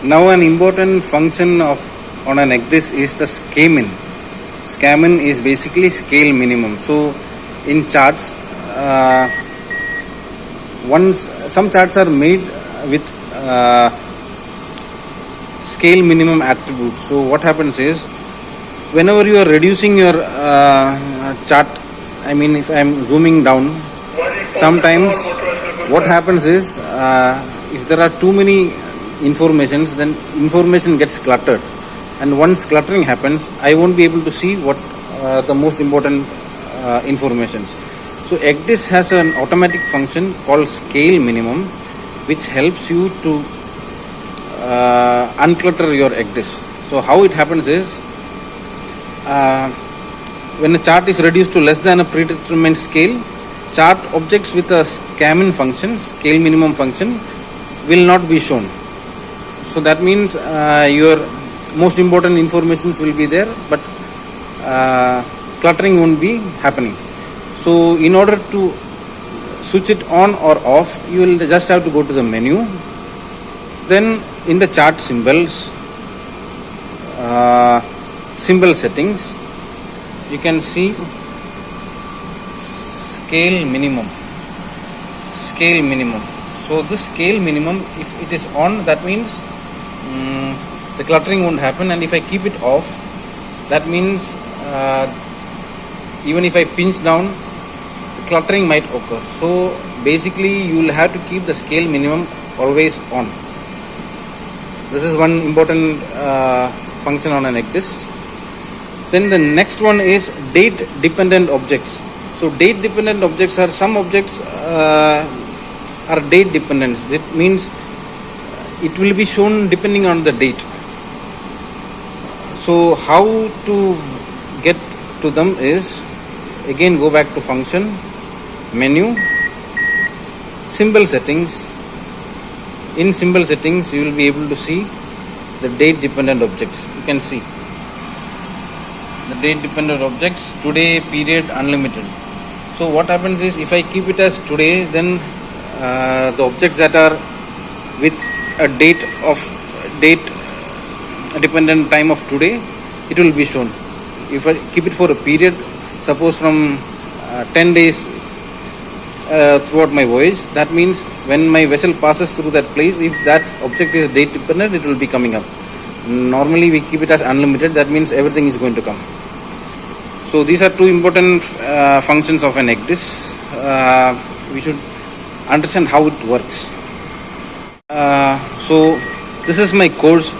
Now an important function on an ECDIS is the scamin. Scamin is basically scale minimum. So in charts, some charts are made with scale minimum attribute. So what happens is, whenever you are reducing your chart, I mean if I am zooming down, sometimes what happens is if there are too many informations, then information gets cluttered, and once cluttering happens, I won't be able to see what the most important informations. So ECDIS has an automatic function called scale minimum, which helps you to unclutter your ECDIS. So how it happens is, when a chart is reduced to less than a predetermined scale, chart objects with a scamin function, scale minimum function, will not be shown. So that means your most important informations will be there, but cluttering won't be happening. So in order to switch it on or off, you will just have to go to the menu. Then in the chart symbols, symbol settings, you can see scale minimum. So this scale minimum, if it is on, that means the cluttering won't happen, and if I keep it off, that means even if I pinch down, the cluttering might occur. So basically you will have to keep the scale minimum always on. This is one important function on an ECDIS. Then the next one is date dependent objects. So date dependent objects are some objects are date dependent. That means it will be shown depending on the date. So how to get to them is, again go back to function, menu, symbol settings. In symbol settings you will be able to see the date dependent objects. You can see the date dependent objects, today, period, unlimited. So what happens is, if I keep it as today, then the objects that are with a date dependent time of today, it will be shown. If I keep it for a period, suppose from 10 days throughout my voyage, that means when my vessel passes through that place, if that object is date dependent, it will be coming up. Normally we keep it as unlimited, that means everything is going to come. So these are two important functions of an ECDIS. We should understand how it works. So this is my course,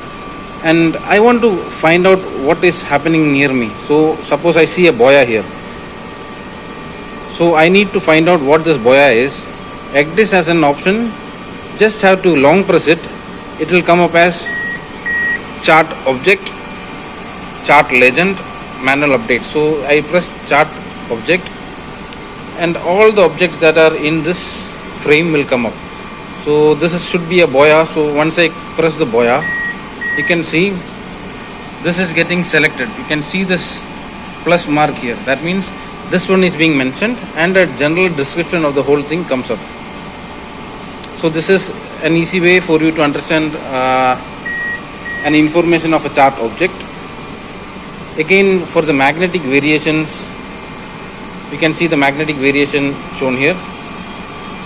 and I want to find out what is happening near me. So suppose I see a buoy here. So I need to find out what this buoy is. ECDIS has an option, just have to long press it. It will come up as chart object, chart legend, manual update. So I press chart object, and all the objects that are in this frame will come up. So this should be a buoy. So once I press the buoy, you can see this is getting selected. You can see this plus mark here. That means this one is being mentioned, and a general description of the whole thing comes up. So this is an easy way for you to understand an information of a chart object. Again, for the magnetic variations, you can see the magnetic variation shown here.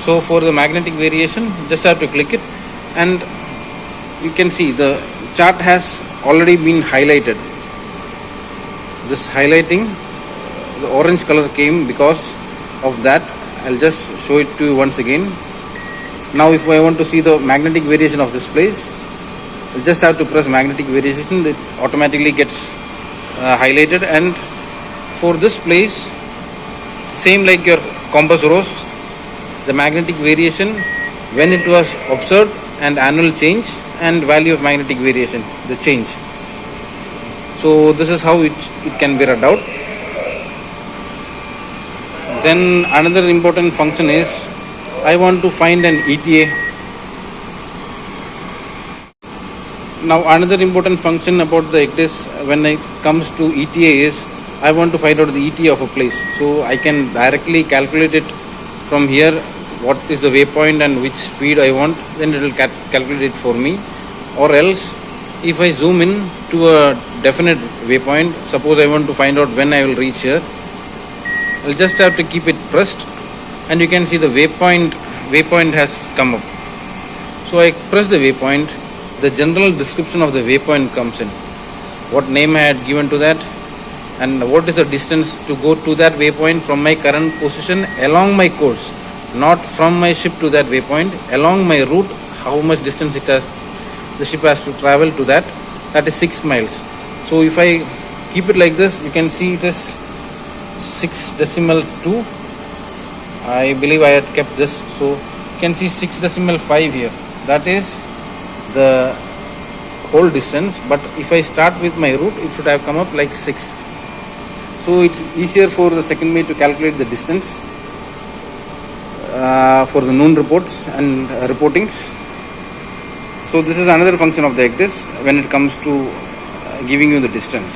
So for the magnetic variation, just have to click it, and you can see the chart has already been highlighted. This highlighting, the orange color came because of that. I'll just show it to you once again. Now if I want to see the magnetic variation of this place, I'll just have to press magnetic variation. It automatically gets highlighted, and for this place, same like your compass rose, the magnetic variation, when it was observed, and annual change, and value of magnetic variation, the change. So this is how it can be read out. Then another important function is, I want to find an ETA. Now another important function about the ECDIS when it comes to ETA is, I want to find out the ETA of a place. So I can directly calculate it from here, what is the waypoint and which speed I want, then it will calculate it for me. Or else, if I zoom in to a definite waypoint, suppose I want to find out when I will reach here, I'll just have to keep it pressed, and you can see the waypoint has come up. So I press the waypoint, the general description of the waypoint comes in. What name I had given to that, and what is the distance to go to that waypoint from my current position along my course, not from my ship to that waypoint, along my route, how much distance the ship has to travel to that is 6 miles. So if I keep it like this, you can see it is 6.2. I believe I had kept this, so you can see 6.5 here. That is the whole distance, but if I start with my route, it should have come up like 6. So it's easier for the second mate to calculate the distance for the noon reports and reporting. So this is another function of the ECDIS when it comes to giving you the distance.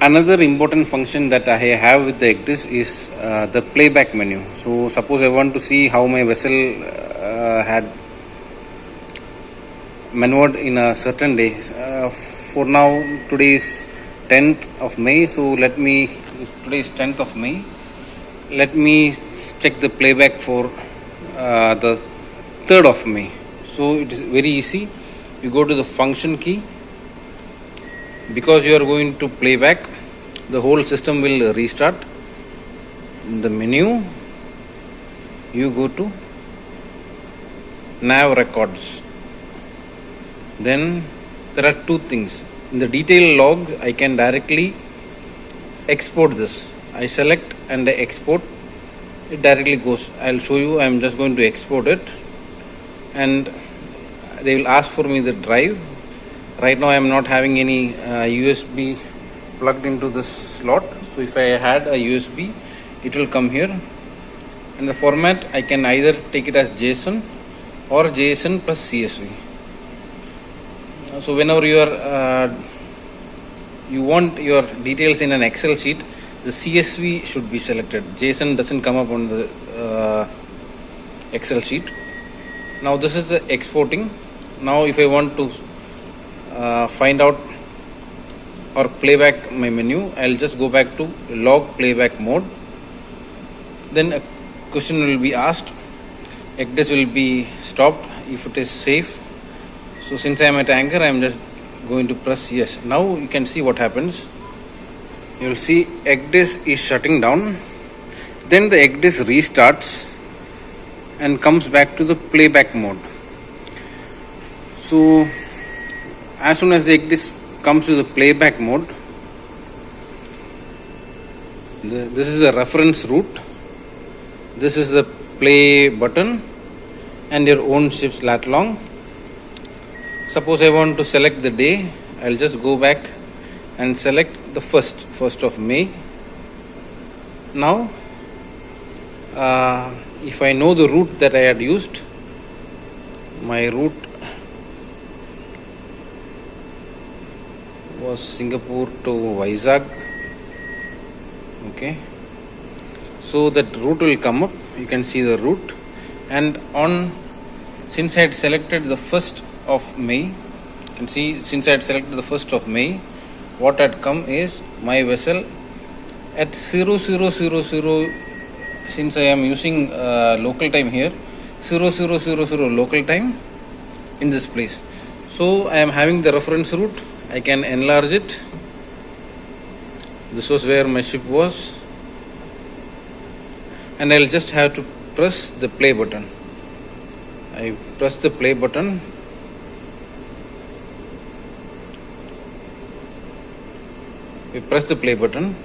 Another important function that I have with the ECDIS is the playback menu. So suppose I want to see how my vessel had maneuvered in a certain day. For now, today is 10th of May. So today is 10th of May. Let me check the playback for the 3rd of May. So it is very easy. You go to the function key. Because you are going to playback, the whole system will restart. In the menu, you go to nav records. Then there are two things. In the detail log, I can directly export this. I select and I export. It directly goes. I'll show you. I'm just going to export it, and they will ask for me the drive. Right now I am not having any USB plugged into this slot. So if I had a USB, it will come here. And the format, I can either take it as JSON or JSON plus CSV. So whenever you want your details in an Excel sheet, the CSV should be selected. JSON doesn't come up on the Excel sheet. Now this is the exporting. Now if I want to find out or playback my menu, I'll just go back to log playback mode. Then a question will be asked. ECDIS will be stopped if it is safe. So since I am at anchor, I am just going to press yes. Now you can see what happens. You will see ECDIS is shutting down. Then the ECDIS restarts and comes back to the playback mode. So as soon as the ECDIS comes to the playback mode, this is the reference route, this is the play button and your own ship's lat long. Suppose I want to select the day, I'll just go back and select the 1st of May. Now if I know the route that I had used, my route was Singapore to Vizag. Okay, so that route will come up. You can see the route, and since I had selected the 1st of May, you can see since I had selected the 1st of May, what had come is my vessel at 0000. Since I am using local time here, 0000 local time in this place. So I am having the reference route. I can enlarge it. This was where my ship was, and I'll just have to press the play button. I press the play button. We press the play button.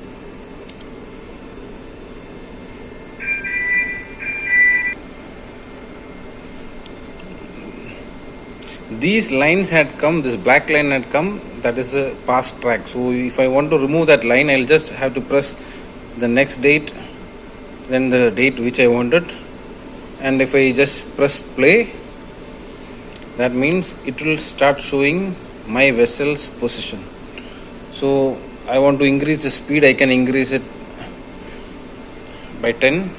These lines had come, this black line had come, that is the past track. So if I want to remove that line, I'll just have to press the next date, then the date which I wanted, and if I just press play, that means it will start showing my vessel's position. So I want to increase the speed, I can increase it by 10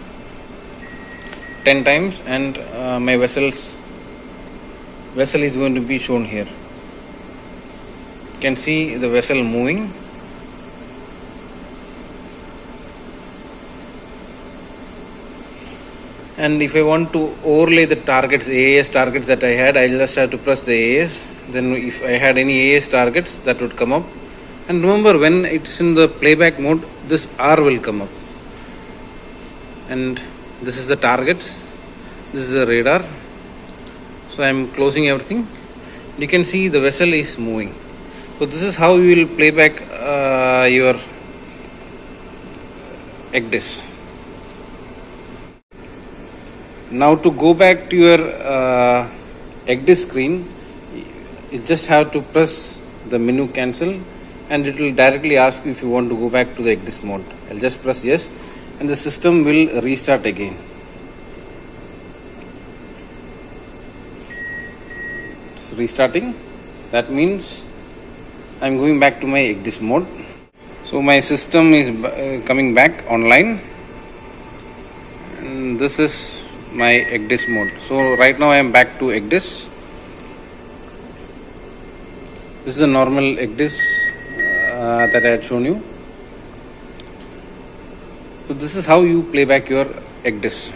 times, and my vessel's vessel is going to be shown here. You can see the vessel moving. And if I want to overlay the targets, AAS targets that I had, I just have to press the AAS. Then if I had any AAS targets, that would come up. And remember, when it's in the playback mode, this R will come up. And this is the targets. This is the radar. So I am closing everything. You can see the vessel is moving. So this is how you will play back your ECDIS. Now to go back to your ECDIS screen, you just have to press the menu cancel and it will directly ask you if you want to go back to the ECDIS mode. I'll just press yes and the system will restart again. It's restarting. That means I'm going back to my ECDIS mode. So my system is coming back online and this is my ECDIS mode. So right now I am back to ECDIS. This is a normal ECDIS that I had shown you. So this is how you play back your ECDIS.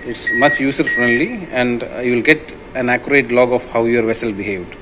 It's much user friendly and you will get an accurate log of how your vessel behaved.